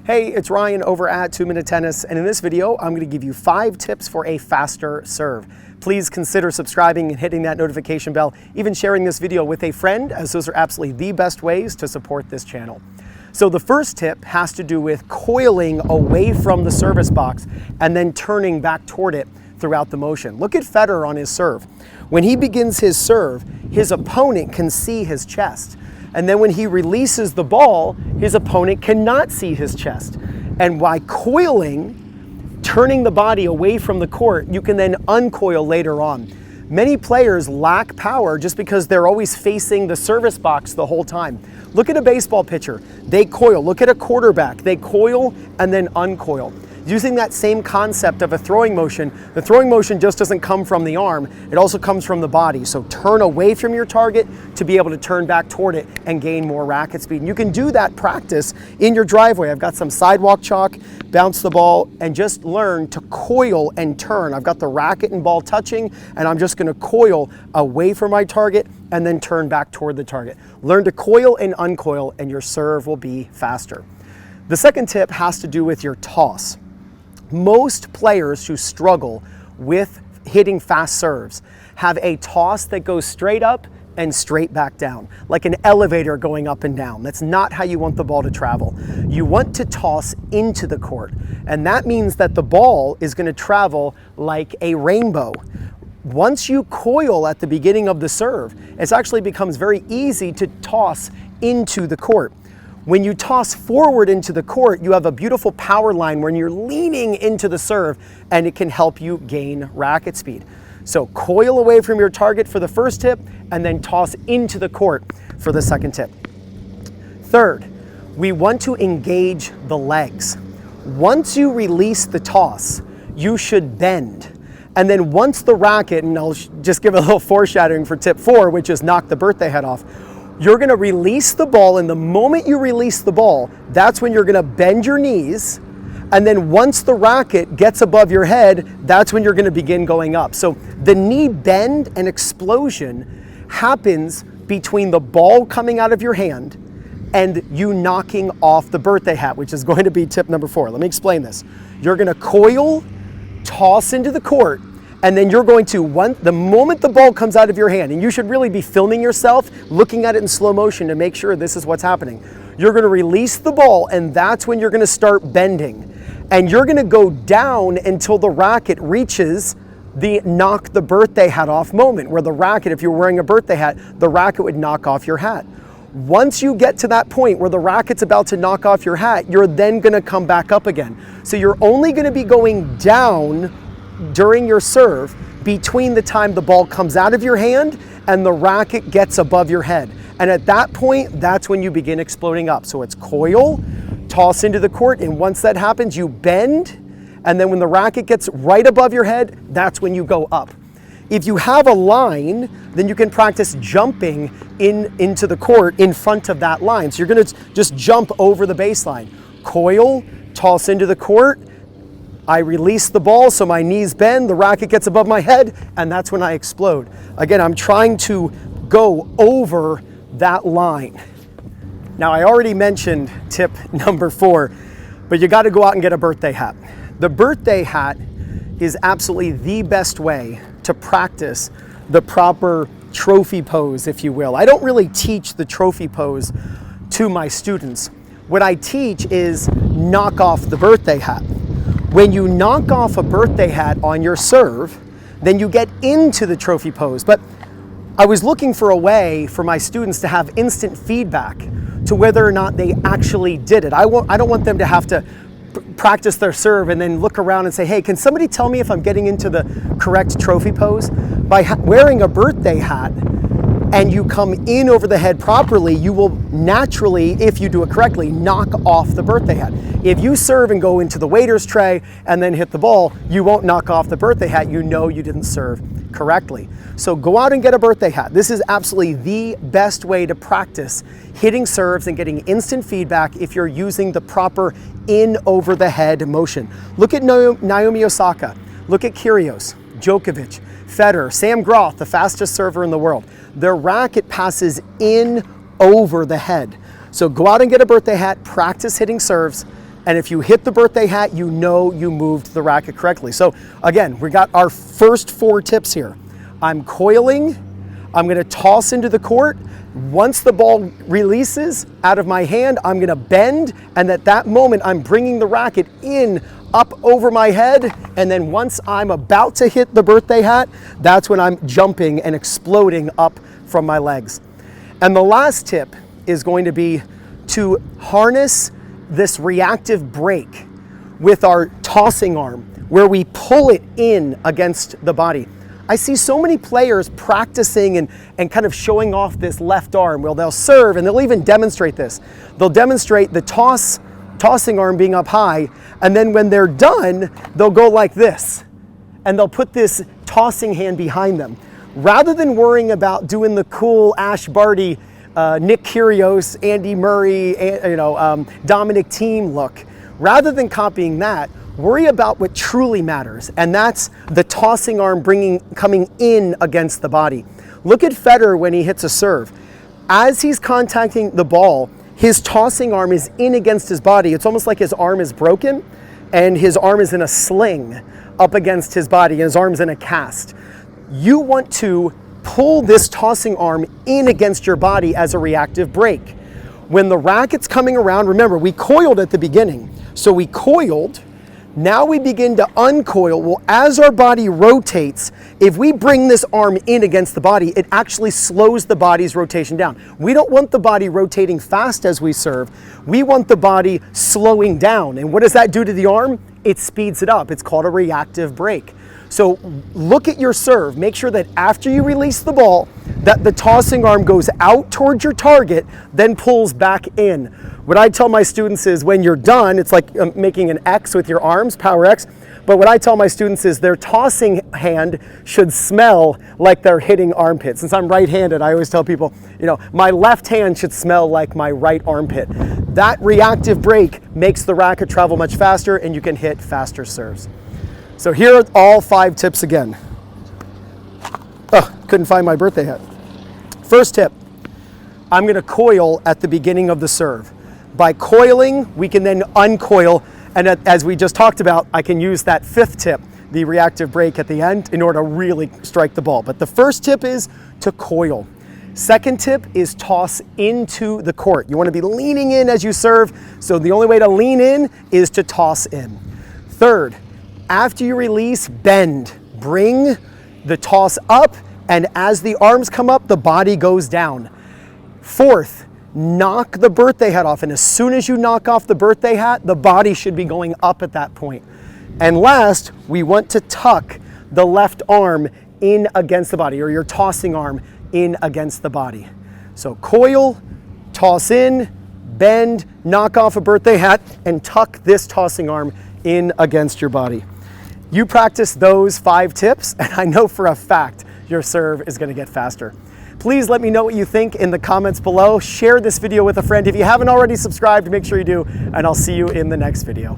Hey, it's Ryan over at 2 Minute Tennis, and in this video, I'm going to give you 5 tips for a faster serve. Please consider subscribing and hitting that notification bell, even sharing this video with a friend, as those are absolutely the best ways to support this channel. So the first tip has to do with coiling away from the service box and then turning back toward it throughout the motion. Look at Federer on his serve. When he begins his serve, his opponent can see his chest. And then when he releases the ball, his opponent cannot see his chest. And by coiling, turning the body away from the court, you can then uncoil later on. Many players lack power just because they're always facing the service box the whole time. Look at a baseball pitcher, they coil. Look at a quarterback, they coil and then uncoil. Using that same concept of a throwing motion, the throwing motion just doesn't come from the arm, it also comes from the body. So turn away from your target to be able to turn back toward it and gain more racket speed. And you can do that practice in your driveway. I've got some sidewalk chalk, bounce the ball, and just learn to coil and turn. I've got the racket and ball touching, and I'm just gonna coil away from my target and then turn back toward the target. Learn to coil and uncoil, and your serve will be faster. The second tip has to do with your toss. Most players who struggle with hitting fast serves have a toss that goes straight up and straight back down, like an elevator going up and down. That's not how you want the ball to travel. You want to toss into the court, and that means that the ball is going to travel like a rainbow. Once you coil at the beginning of the serve, it actually becomes very easy to toss into the court. When you toss forward into the court, you have a beautiful power line when you're leaning into the serve, and it can help you gain racket speed. So coil away from your target for the first tip, and then toss into the court for the second tip. Third, we want to engage the legs. Once you release the toss, you should bend. And then once the racket, and I'll just give a little foreshadowing for tip 4, which is knock the birthday hat off. You're gonna release the ball, and the moment you release the ball, that's when you're gonna bend your knees, and then once the racket gets above your head, that's when you're gonna begin going up. So the knee bend and explosion happens between the ball coming out of your hand and you knocking off the birthday hat, which is going to be tip number 4. Let me explain this. You're gonna coil, toss into the court, and then you're going to, the moment the ball comes out of your hand, and you should really be filming yourself, looking at it in slow motion to make sure this is what's happening. You're gonna release the ball, and that's when you're gonna start bending. And you're gonna go down until the racket reaches the knock the birthday hat off moment, where the racket, if you're wearing a birthday hat, the racket would knock off your hat. Once you get to that point where the racket's about to knock off your hat, you're then gonna come back up again. So you're only gonna be going down during your serve between the time the ball comes out of your hand and the racket gets above your head. And at that point, that's when you begin exploding up. So it's coil, toss into the court, and once that happens, you bend, and then when the racket gets right above your head, that's when you go up. If you have a line, then you can practice jumping into the court in front of that line. So you're gonna just jump over the baseline. Coil, toss into the court, I release the ball so my knees bend, the racket gets above my head, and that's when I explode. Again, I'm trying to go over that line. Now, I already mentioned tip number 4, but you gotta go out and get a birthday hat. The birthday hat is absolutely the best way to practice the proper trophy pose, if you will. I don't really teach the trophy pose to my students. What I teach is knock off the birthday hat. When you knock off a birthday hat on your serve, then you get into the trophy pose. But I was looking for a way for my students to have instant feedback to whether or not they actually did it. I don't want them to have to practice their serve and then look around and say, hey, can somebody tell me if I'm getting into the correct trophy pose? By wearing a birthday hat and you come in over the head properly, you will naturally, if you do it correctly, knock off the birthday hat. If you serve and go into the waiter's tray and then hit the ball, you won't knock off the birthday hat. You know you didn't serve correctly. So go out and get a birthday hat. This is absolutely the best way to practice hitting serves and getting instant feedback if you're using the proper in over the head motion. Look at Naomi Osaka. Look at Kyrgios, Djokovic, Federer, Sam Groth, the fastest server in the world. Their racket passes in over the head. So go out and get a birthday hat, practice hitting serves, And if you hit the birthday hat, you know you moved the racket correctly. So again, we got our first 4 tips here. I'm coiling, I'm gonna toss into the court. Once the ball releases out of my hand, I'm gonna bend, and at that moment, I'm bringing the racket in, up over my head, and then once I'm about to hit the birthday hat, that's when I'm jumping and exploding up from my legs. And the last tip is going to be to harness this reactive break with our tossing arm, where we pull it in against the body. I see so many players practicing and kind of showing off this left arm where they'll serve, and they'll even demonstrate this. They'll demonstrate the tossing arm being up high, and then when they're done, they'll go like this, and they'll put this tossing hand behind them. Rather than worrying about doing the cool Ash Barty, Nick Kyrgios, Andy Murray, Dominic Thiem look, rather than copying that, worry about what truly matters, and that's the tossing arm coming in against the body. Look at Federer when he hits a serve. As he's contacting the ball, his tossing arm is in against his body. It's almost like his arm is broken and his arm is in a sling up against his body, and his arm's in a cast. You want to pull this tossing arm in against your body as a reactive break. When the racket's coming around, remember, we coiled at the beginning. So we coiled. Now we begin to uncoil. Well, as our body rotates, if we bring this arm in against the body, it actually slows the body's rotation down. We don't want the body rotating fast as we serve. We want the body slowing down. And what does that do to the arm? It speeds it up. It's called a reactive break. So look at your serve. Make sure that after you release the ball, that the tossing arm goes out towards your target, then pulls back in. What I tell my students is when you're done, it's like making an X with your arms, power X. But what I tell my students is their tossing hand should smell like they're hitting armpits. Since I'm right-handed, I always tell people, my left hand should smell like my right armpit. That reactive break makes the racket travel much faster, and you can hit faster serves. So here are all 5 tips again. Oh, couldn't find my birthday hat. First tip, I'm gonna coil at the beginning of the serve. By coiling, we can then uncoil, and as we just talked about, I can use that 5th tip, the reactive break at the end, in order to really strike the ball. But the first tip is to coil. Second tip is toss into the court. You wanna be leaning in as you serve, so the only way to lean in is to toss in. Third, after you release, bend. Bring the toss up, and as the arms come up, the body goes down. Fourth, knock the birthday hat off, and as soon as you knock off the birthday hat, the body should be going up at that point. And last, we want to tuck the left arm in against the body, or your tossing arm in against the body. So coil, toss in, bend, knock off a birthday hat, and tuck this tossing arm in against your body. You practice those 5 tips, and I know for a fact your serve is gonna get faster. Please let me know what you think in the comments below. Share this video with a friend. If you haven't already subscribed, make sure you do, and I'll see you in the next video.